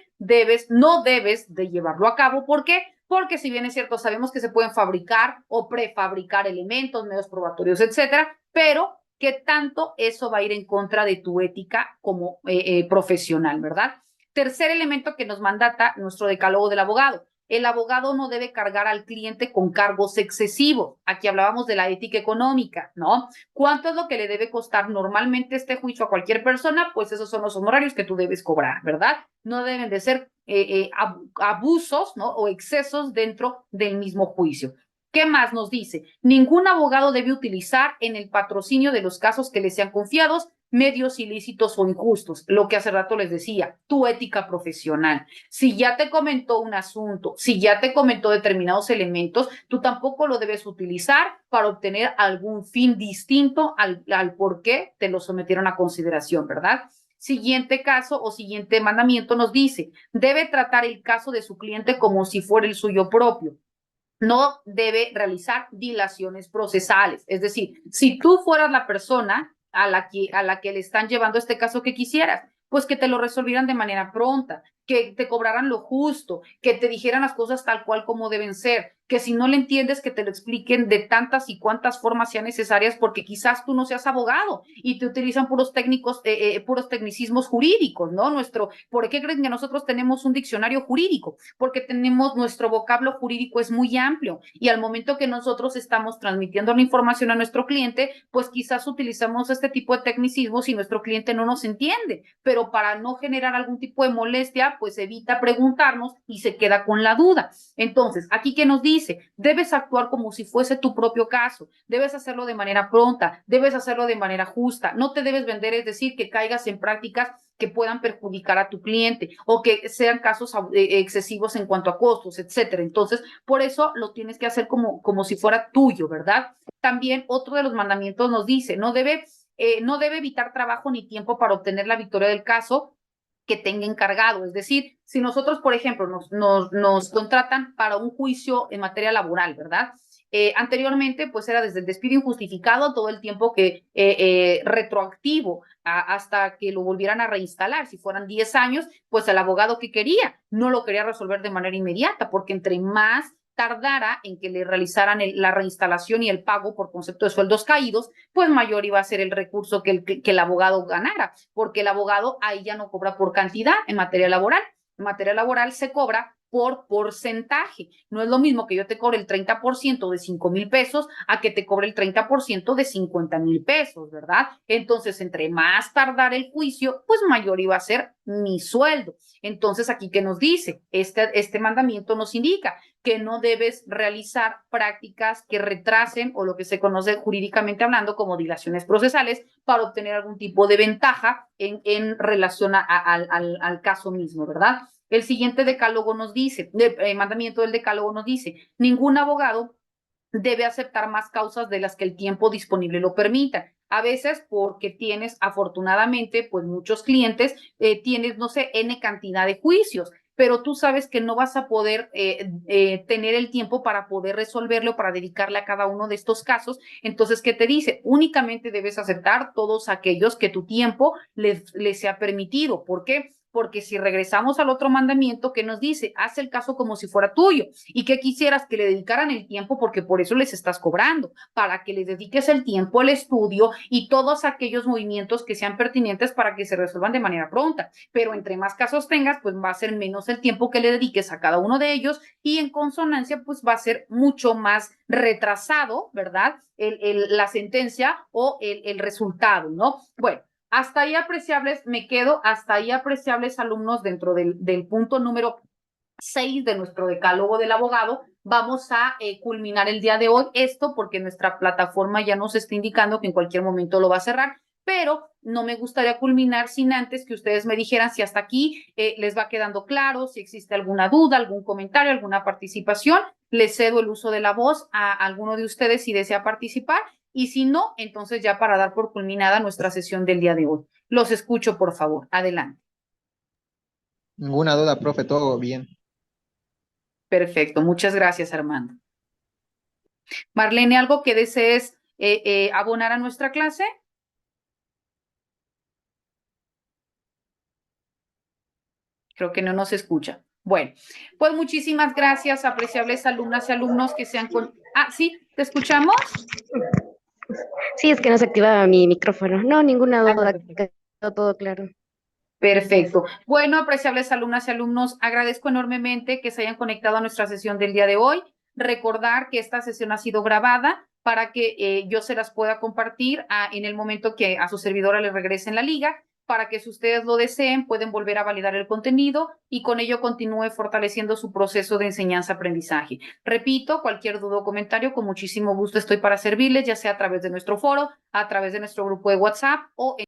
no debes de llevarlo a cabo. ¿Por qué? Porque si bien es cierto, sabemos que se pueden fabricar o prefabricar elementos, medios probatorios, etcétera, pero ¿qué tanto eso va a ir en contra de tu ética como profesional, verdad? Tercer elemento que nos mandata nuestro decálogo del abogado. El abogado no debe cargar al cliente con cargos excesivos. Aquí hablábamos de la ética económica, ¿no? ¿Cuánto es lo que le debe costar normalmente este juicio a cualquier persona? Pues esos son los honorarios que tú debes cobrar, ¿verdad? No deben de ser abusos, ¿no? O excesos dentro del mismo juicio. ¿Qué más nos dice? Ningún abogado debe utilizar en el patrocinio de los casos que le sean confiados medios ilícitos o injustos. Lo que hace rato les decía, tu ética profesional. Si ya te comentó un asunto, si ya te comentó determinados elementos, tú tampoco lo debes utilizar para obtener algún fin distinto al por qué te lo sometieron a consideración, ¿verdad? Siguiente caso o siguiente mandamiento nos dice, debe tratar el caso de su cliente como si fuera el suyo propio. No debe realizar dilaciones procesales. Es decir, si tú fueras la persona a la que le están llevando este caso que quisieras, pues que te lo resolvieran de manera pronta, que te cobraran lo justo, que te dijeran las cosas tal cual como deben ser, que si no le entiendes, que te lo expliquen de tantas y cuantas formas sean necesarias, porque quizás tú no seas abogado y te utilizan puros tecnicismos jurídicos, ¿no? ¿Por qué creen que nosotros tenemos un diccionario jurídico? Porque nuestro vocablo jurídico es muy amplio y al momento que nosotros estamos transmitiendo la información a nuestro cliente, pues quizás utilizamos este tipo de tecnicismos y nuestro cliente no nos entiende, pero para no generar algún tipo de molestia, pues evita preguntarnos y se queda con la duda. Entonces, aquí ¿qué nos dice? Debes actuar como si fuese tu propio caso, debes hacerlo de manera pronta, debes hacerlo de manera justa, no te debes vender, es decir, que caigas en prácticas que puedan perjudicar a tu cliente o que sean casos excesivos en cuanto a costos, etcétera. Entonces, por eso lo tienes que hacer como si fuera tuyo, ¿verdad? También otro de los mandamientos nos dice, no debe evitar trabajo ni tiempo para obtener la victoria del caso que tenga encargado. Es decir, si nosotros, por ejemplo, nos contratan para un juicio en materia laboral, ¿verdad? Anteriormente, pues era desde el despido injustificado todo el tiempo que retroactivo hasta que lo volvieran a reinstalar. Si fueran 10 años, pues el abogado que quería no lo quería resolver de manera inmediata, porque entre más tardara en que le realizaran la reinstalación y el pago por concepto de sueldos caídos, pues mayor iba a ser el recurso que el abogado ganara, porque el abogado ahí ya no cobra por cantidad en materia laboral. En materia laboral se cobra por porcentaje. No es lo mismo que yo te cobre el 30% de 5,000 pesos a que te cobre el 30% de 50,000 pesos, ¿verdad? Entonces, entre más tardar el juicio, pues mayor iba a ser mi sueldo. Entonces, aquí, ¿qué nos dice? Este mandamiento nos indica que no debes realizar prácticas que retrasen o lo que se conoce jurídicamente hablando como dilaciones procesales para obtener algún tipo de ventaja en relación al caso mismo, ¿verdad? El siguiente decálogo nos dice, el mandamiento del decálogo nos dice, ningún abogado debe aceptar más causas de las que el tiempo disponible lo permita. A veces porque tienes, afortunadamente, pues muchos clientes, tienes, no sé, N cantidad de juicios, pero tú sabes que no vas a poder tener el tiempo para poder resolverlo, para dedicarle a cada uno de estos casos. Entonces, ¿qué te dice? Únicamente debes aceptar todos aquellos que tu tiempo les sea permitido. ¿Por qué? Porque si regresamos al otro mandamiento que nos dice, haz el caso como si fuera tuyo y que quisieras que le dedicaran el tiempo porque por eso les estás cobrando, para que les dediques el tiempo al estudio y todos aquellos movimientos que sean pertinentes para que se resuelvan de manera pronta. Pero entre más casos tengas, pues va a ser menos el tiempo que le dediques a cada uno de ellos y en consonancia, pues va a ser mucho más retrasado, ¿verdad? La sentencia o el resultado, ¿no? Bueno. Hasta ahí apreciables, me quedo hasta ahí apreciables alumnos dentro del punto número 6 de nuestro decálogo del abogado. Vamos a culminar el día de hoy esto porque nuestra plataforma ya nos está indicando que en cualquier momento lo va a cerrar, pero no me gustaría culminar sin antes que ustedes me dijeran si hasta aquí les va quedando claro, si existe alguna duda, algún comentario, alguna participación. Les cedo el uso de la voz a alguno de ustedes si desea participar. Y si no, entonces ya para dar por culminada nuestra sesión del día de hoy. Los escucho, por favor. Adelante. Ninguna duda, profe, todo bien. Perfecto. Muchas gracias, Armando. Marlene, ¿algo que desees abonar a nuestra clase? Creo que no nos escucha. Bueno, pues muchísimas gracias, apreciables alumnas y alumnos que sean con... Ah, sí, ¿te escuchamos? Sí, es que no se activaba mi micrófono. No, ninguna Ah, duda, perfecto. quedó todo claro. Perfecto. Bueno, apreciables alumnas y alumnos, agradezco enormemente que se hayan conectado a nuestra sesión del día de hoy. Recordar que esta sesión ha sido grabada para que yo se las pueda compartir en el momento que a su servidora le regrese en la liga, para que si ustedes lo deseen pueden volver a validar el contenido y con ello continúe fortaleciendo su proceso de enseñanza-aprendizaje. Repito, cualquier duda o comentario, con muchísimo gusto estoy para servirles, ya sea a través de nuestro foro, a través de nuestro grupo de WhatsApp o en